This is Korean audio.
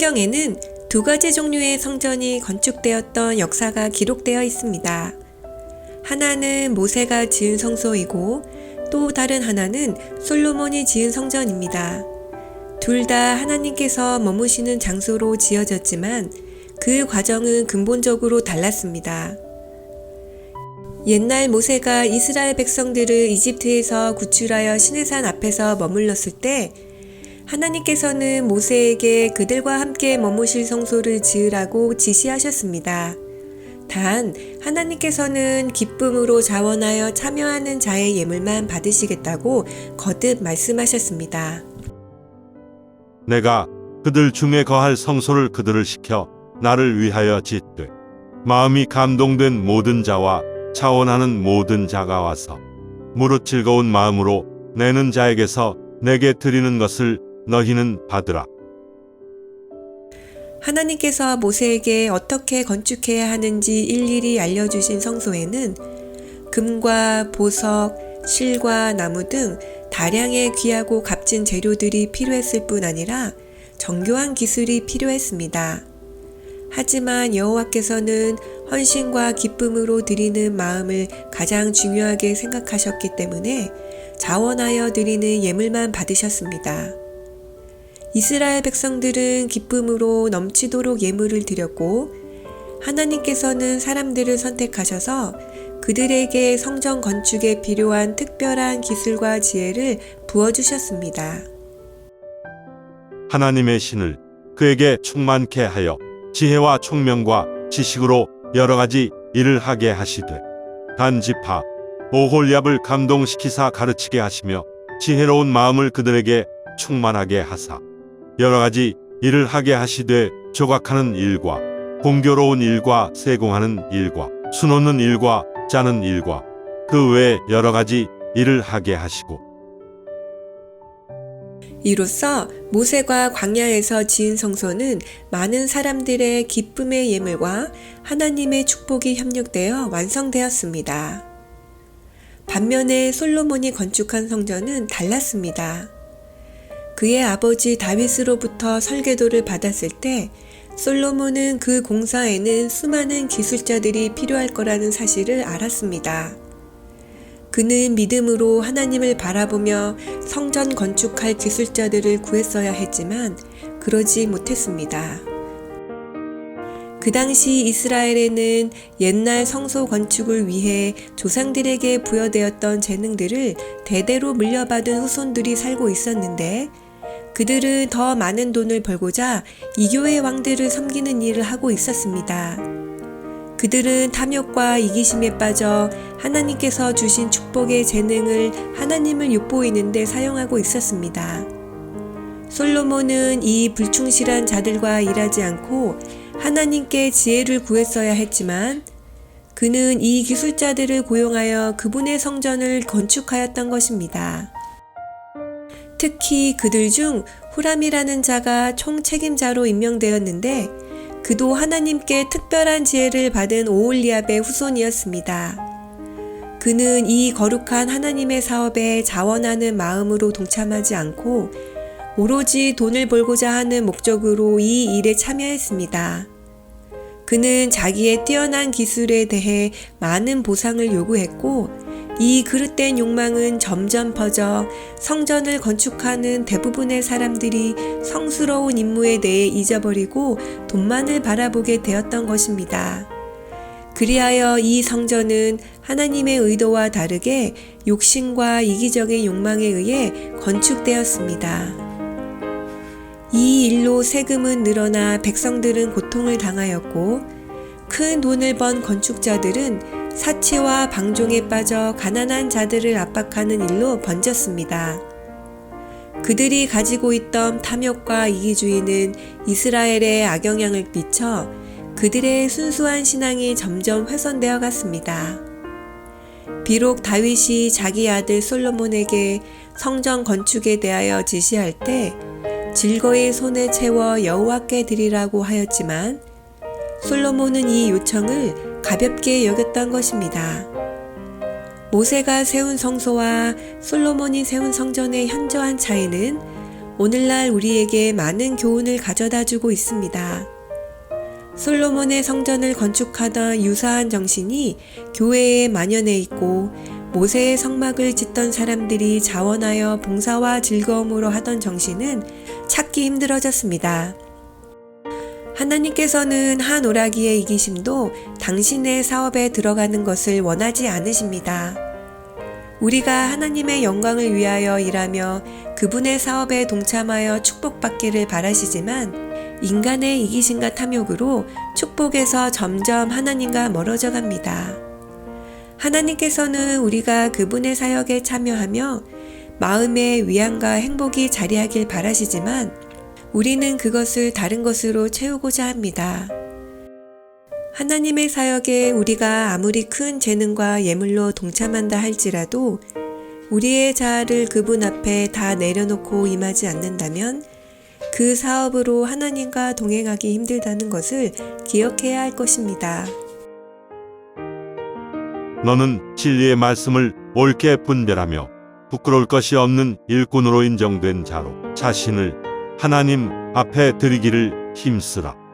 성경에는 두 가지 종류의 성전이 건축되었던 역사가 기록되어 있습니다. 하나는 모세가 지은 성소이고 또 다른 하나는 솔로몬이 지은 성전입니다. 둘 다 하나님께서 머무시는 장소로 지어졌지만 그 과정은 근본적으로 달랐습니다. 옛날 모세가 이스라엘 백성들을 이집트에서 구출하여 시내산 앞에서 머물렀을 때 하나님께서는 모세에게 그들과 함께 머무실 성소를 지으라고 지시하셨습니다. 단 하나님께서는 기쁨으로 자원하여 참여하는 자의 예물만 받으시겠다고 거듭 말씀하셨습니다. 내가 그들 중에 거할 성소를 그들을 시켜 나를 위하여 짓되 마음이 감동된 모든 자와 자원하는 모든 자가 와서 무릇 즐거운 마음으로 내는 자에게서 내게 드리는 것을 너희는 받으라. 하나님께서 모세에게 어떻게 건축해야 하는지 일일이 알려주신 성소에는 금과 보석, 실과 나무 등 다량의 귀하고 값진 재료들이 필요했을 뿐 아니라 정교한 기술이 필요했습니다. 하지만 여호와께서는 헌신과 기쁨으로 드리는 마음을 가장 중요하게 생각하셨기 때문에 자원하여 드리는 예물만 받으셨습니다. 이스라엘 백성들은 기쁨으로 넘치도록 예물을 드렸고 하나님께서는 사람들을 선택하셔서 그들에게 성전 건축에 필요한 특별한 기술과 지혜를 부어주셨습니다. 하나님의 신을 그에게 충만케 하여 지혜와 총명과 지식으로 여러 가지 일을 하게 하시되 단지파 오홀리압을 감동시키사 가르치게 하시며 지혜로운 마음을 그들에게 충만하게 하사 여러 가지 일을 하게 하시되 조각하는 일과 공교로운 일과 세공하는 일과 수놓는 일과 짜는 일과 그 외 여러 가지 일을 하게 하시고 이로써 모세가 광야에서 지은 성소는 많은 사람들의 기쁨의 예물과 하나님의 축복이 협력되어 완성되었습니다. 반면에 솔로몬이 건축한 성전은 달랐습니다. 그의 아버지 다윗으로부터 설계도를 받았을 때 솔로몬은 그 공사에는 수많은 기술자들이 필요할 거라는 사실을 알았습니다. 그는 믿음으로 하나님을 바라보며 성전 건축할 기술자들을 구했어야 했지만 그러지 못했습니다. 그 당시 이스라엘에는 옛날 성소 건축을 위해 조상들에게 부여되었던 재능들을 대대로 물려받은 후손들이 살고 있었는데 그들은 더 많은 돈을 벌고자 이교의 왕들을 섬기는 일을 하고 있었습니다. 그들은 탐욕과 이기심에 빠져 하나님께서 주신 축복의 재능을 하나님을 엿보이는 데 사용하고 있었습니다. 솔로몬은 이 불충실한 자들과 일하지 않고 하나님께 지혜를 구했어야 했지만 그는 이 기술자들을 고용하여 그분의 성전을 건축하였던 것입니다. 특히 그들 중 후람이라는 자가 총책임자로 임명되었는데 그도 하나님께 특별한 지혜를 받은 오홀리압의 후손이었습니다. 그는 이 거룩한 하나님의 사업에 자원하는 마음으로 동참하지 않고 오로지 돈을 벌고자 하는 목적으로 이 일에 참여했습니다. 그는 자기의 뛰어난 기술에 대해 많은 보상을 요구했고 이 그릇된 욕망은 점점 퍼져 성전을 건축하는 대부분의 사람들이 성스러운 임무에 대해 잊어버리고 돈만을 바라보게 되었던 것입니다. 그리하여 이 성전은 하나님의 의도와 다르게 욕심과 이기적인 욕망에 의해 건축되었습니다. 이 일로 세금은 늘어나 백성들은 고통을 당하였고 큰 돈을 번 건축자들은 사치와 방종에 빠져 가난한 자들을 압박하는 일로 번졌습니다. 그들이 가지고 있던 탐욕과 이기주의는 이스라엘에 악영향을 끼쳐 그들의 순수한 신앙이 점점 훼손되어 갔습니다. 비록 다윗이 자기 아들 솔로몬에게 성전 건축에 대하여 지시할 때 즐거이 손에 채워 여호와께 드리라고 하였지만 솔로몬은 이 요청을 가볍게 여겼던 것입니다. 모세가 세운 성소와 솔로몬이 세운 성전의 현저한 차이는 오늘날 우리에게 많은 교훈을 가져다 주고 있습니다. 솔로몬의 성전을 건축하던 유사한 정신이 교회에 만연해 있고 모세의 성막을 짓던 사람들이 자원하여 봉사와 즐거움으로 하던 정신은 찾기 힘들어졌습니다. 하나님께서는 한 오라기의 이기심도 당신의 사업에 들어가는 것을 원하지 않으십니다. 우리가 하나님의 영광을 위하여 일하며 그분의 사업에 동참하여 축복받기를 바라시지만 인간의 이기심과 탐욕으로 축복에서 점점 하나님과 멀어져 갑니다. 하나님께서는 우리가 그분의 사역에 참여하며 마음의 위안과 행복이 자리하길 바라시지만 우리는 그것을 다른 것으로 채우고자 합니다. 하나님의 사역에 우리가 아무리 큰 재능과 예물로 동참한다 할지라도 우리의 자아를 그분 앞에 다 내려놓고 임하지 않는다면 그 사업으로 하나님과 동행하기 힘들다는 것을 기억해야 할 것입니다. 너는 진리의 말씀을 옳게 분별하며 부끄러울 것이 없는 일꾼으로 인정된 자로 자신을 하나님 앞에 드리기를 힘쓰라.